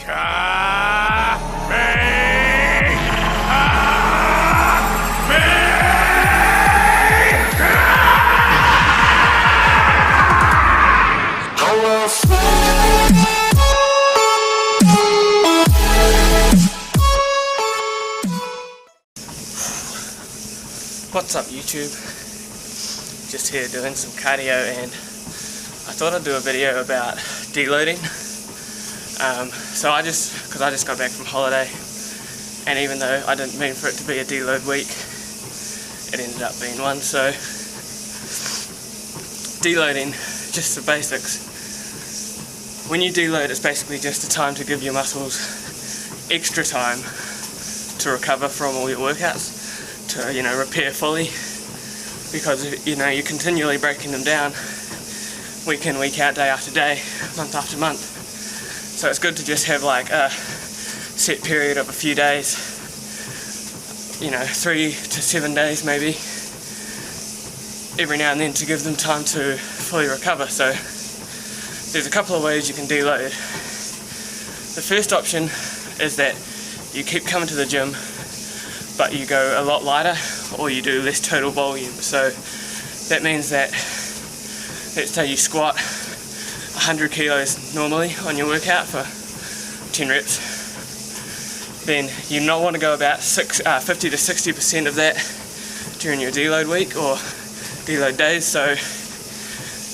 What's up YouTube? Just here doing some cardio, and I thought I'd do a video about deloading. Because I just got back from holiday, and even though I didn't mean for it to be a deload week, it ended up being one. So deloading, just the basics. When you deload, it's basically just a time to give your muscles extra time to recover from all your workouts, to repair fully, because you're continually breaking them down week in, week out, day after day, month after month. So it's good to just have like a set period of a few days, 3 to 7 days maybe, every now and then, to give them time to fully recover. So there's a couple of ways you can deload. The first option is that you keep coming to the gym, but you go a lot lighter, or you do less total volume. So that means that, let's say you squat 100 kilos normally on your workout for 10 reps, then you not want to go about 50 to 60% of that during your deload week or deload days. So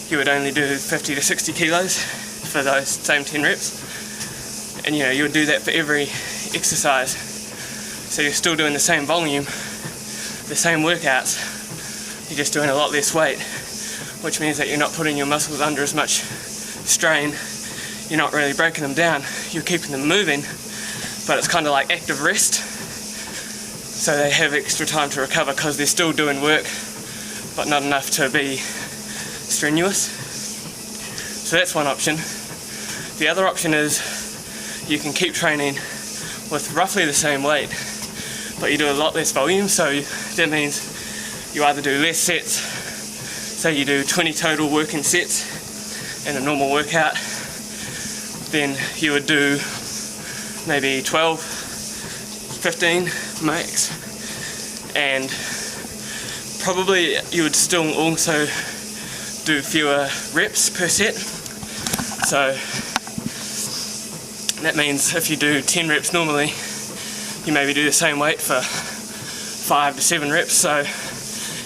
you would only do 50 to 60 kilos for those same 10 reps, and you would do that for every exercise. So you're still doing the same volume, the same workouts, you're just doing a lot less weight, which means that you're not putting your muscles under as much strain, you're not really breaking them down, you're keeping them moving, but it's kind of like active rest, so they have extra time to recover because they're still doing work, but not enough to be strenuous. So that's one option. The other option is you can keep training with roughly the same weight, but you do a lot less volume. So that means you either do less sets, say you do 20 total working sets in a normal workout, then you would do maybe 12, 15 max, and probably you would still also do fewer reps per set. So that means if you do 10 reps normally, you maybe do the same weight for 5 to 7 reps. So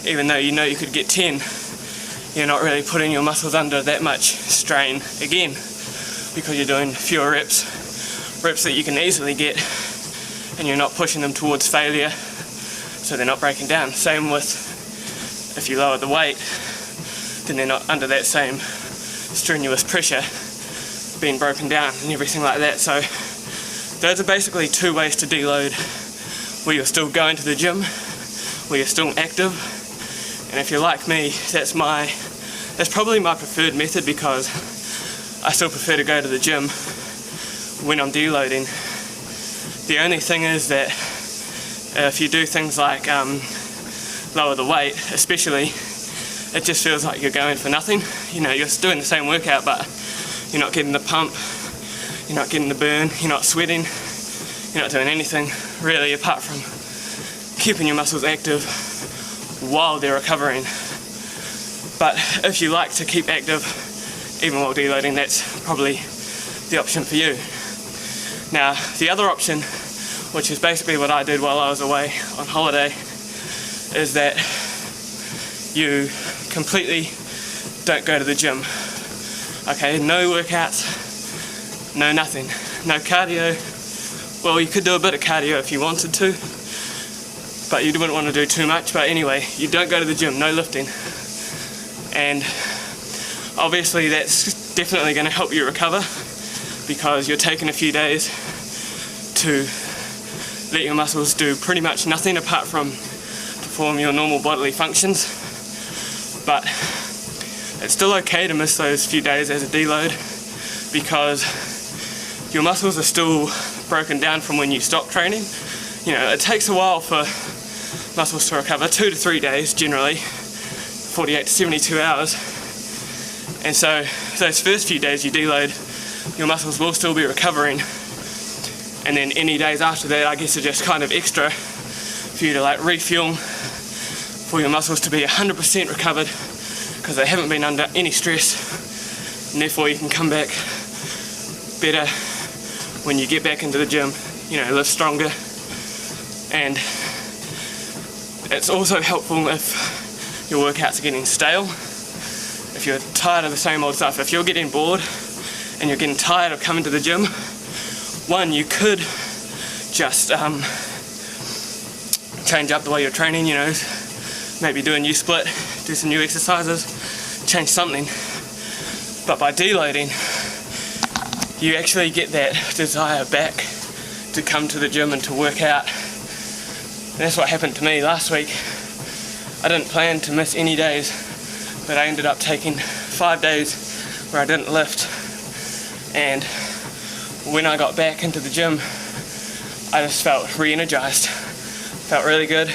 even though you could get 10, you're not really putting your muscles under that much strain again, because you're doing fewer reps that you can easily get, and you're not pushing them towards failure, so they're not breaking down. Same with if you lower the weight, then they're not under that same strenuous pressure being broken down and everything like that. So those are basically two ways to deload, where you're still going to the gym, where you're still active. And if you're like me, that's probably my preferred method, because I still prefer to go to the gym when I'm deloading. The only thing is that if you do things like lower the weight especially, it just feels like you're going for nothing. You're doing the same workout, but you're not getting the pump, you're not getting the burn, you're not sweating, you're not doing anything really apart from keeping your muscles active while they're recovering. But if you like to keep active even while deloading, that's probably the option for you. Now, the other option, which is basically what I did while I was away on holiday, is that you completely don't go to the gym. Okay, no workouts, no nothing, no cardio. Well, you could do a bit of cardio if you wanted to, but you wouldn't want to do too much. But anyway, you don't go to the gym, no lifting. And obviously that's definitely going to help you recover, because you're taking a few days to let your muscles do pretty much nothing apart from perform your normal bodily functions. But it's still okay to miss those few days as a deload, because your muscles are still broken down from when you stop training. It takes a while for muscles to recover, 2 to 3 days generally, 48 to 72 hours. And so those first few days you deload, your muscles will still be recovering And then any days after that, I guess, are just kind of extra for you to like refuel, for your muscles to be 100% recovered because they haven't been under any stress, and therefore you can come back better when you get back into the gym, you know, live stronger. And it's also helpful if your workouts are getting stale, if you're tired of the same old stuff. If you're getting bored and you're getting tired of coming to the gym, one, you could just change up the way you're training, you know, maybe do a new split, do some new exercises, change something. But by deloading, you actually get that desire back to come to the gym and to work out. And that's what happened to me last week. I didn't plan to miss any days, but I ended up taking 5 days where I didn't lift. And when I got back into the gym, I just felt re-energized, felt really good.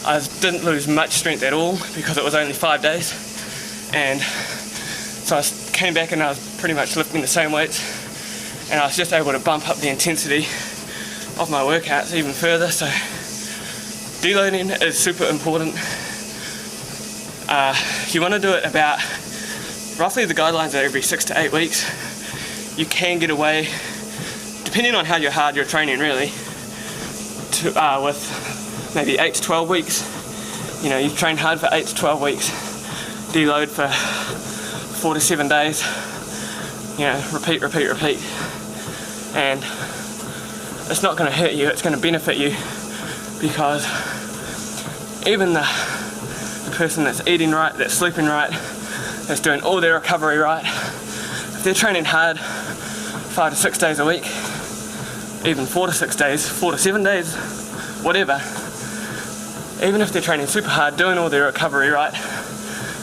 I didn't lose much strength at all because it was only 5 days. And so I came back and I was pretty much lifting the same weights, and I was just able to bump up the intensity of my workouts even further. So deloading is super important. You want to do it about, roughly the guidelines are every 6 to 8 weeks. You can get away, depending on how hard you're training really, with maybe 8 to 12 weeks. You know, you train hard for 8 to 12 weeks, deload for 4 to 7 days, you know, repeat, and it's not going to hurt you, it's going to benefit you, because even the person that's eating right, that's sleeping right, that's doing all their recovery right, if they're training hard 5 to 6 days a week, even 4 to 6 days, 4 to 7 days, whatever, even if they're training super hard, doing all their recovery right,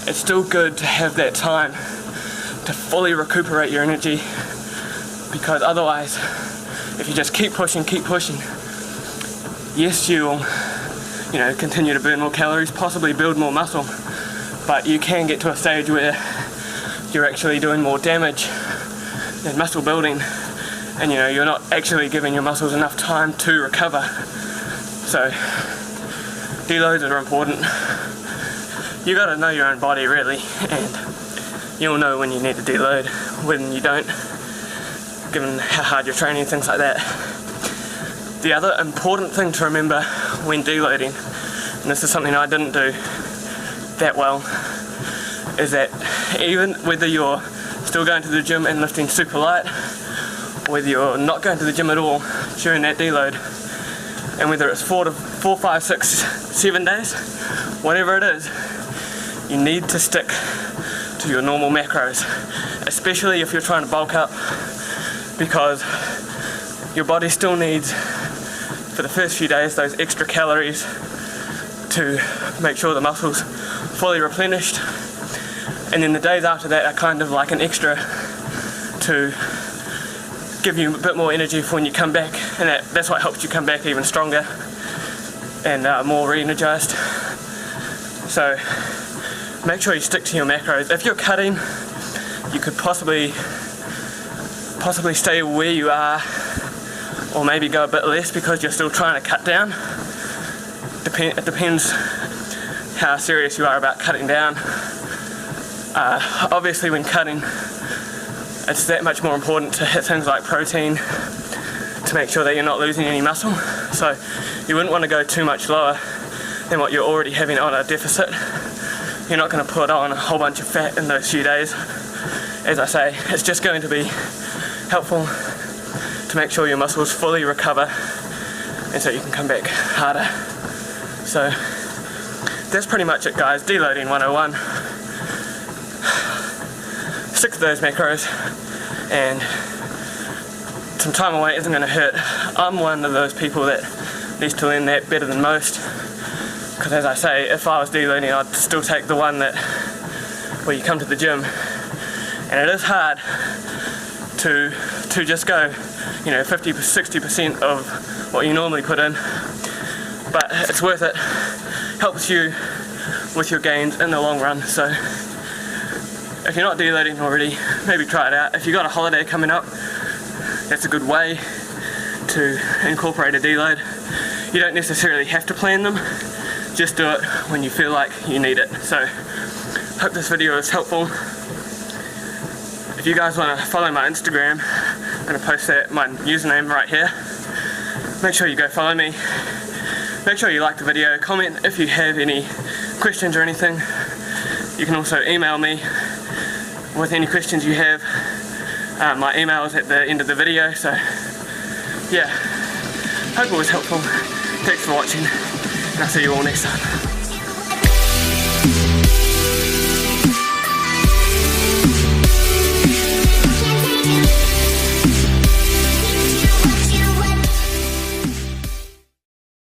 it's still good to have that time to fully recuperate your energy, because otherwise, if you just keep pushing, yes, you'll, you know, continue to burn more calories, possibly build more muscle, but you can get to a stage where you're actually doing more damage than muscle building, and you know, you're not actually giving your muscles enough time to recover. So deloads are important. You gotta know your own body really, and you'll know when you need to deload, when you don't, given how hard you're training, things like that. The other important thing to remember when deloading, and this is something I didn't do that well, is that even whether you're still going to the gym and lifting super light, whether you're not going to the gym at all during that deload, and whether it's 4, 5, 6, 7 days, whatever it is, you need to stick to your normal macros, especially if you're trying to bulk up, because your body still needs, for the first few days, those extra calories to make sure the muscle's fully replenished, and then the days after that are kind of like an extra to give you a bit more energy for when you come back, and that's what helps you come back even stronger and more re-energized. So make sure you stick to your macros. If you're cutting, you could possibly stay where you are, or maybe go a bit less because you're still trying to cut down. It depends how serious you are about cutting down. Obviously when cutting, it's that much more important to hit things like protein to make sure that you're not losing any muscle. So you wouldn't want to go too much lower than what you're already having on a deficit. You're not going to put on a whole bunch of fat in those few days. As I say, it's just going to be helpful to make sure your muscles fully recover and so you can come back harder. So that's pretty much it, guys. Deloading 101. Stick to those macros, and some time away isn't going to hurt. I'm one of those people that needs to learn that better than most, because as I say, if I was deloading, I'd still take the one that where you come to the gym, and it is hard to just go, you know, 50-60% of what you normally put in, but it's worth it. Helps you with your gains in the long run. So if you're not deloading already, maybe try it out. If you've got a holiday coming up, that's a good way to incorporate a deload. You don't necessarily have to plan them, just do it when you feel like you need it. So, hope this video is helpful. If you guys want to follow my Instagram, I'm going to post my username right here. Make sure you go follow me. Make sure you like the video, comment if you have any questions or anything. You can also email me with any questions you have. My email is at the end of the video, so yeah, hope it was helpful. Thanks for watching, and I'll see you all next time.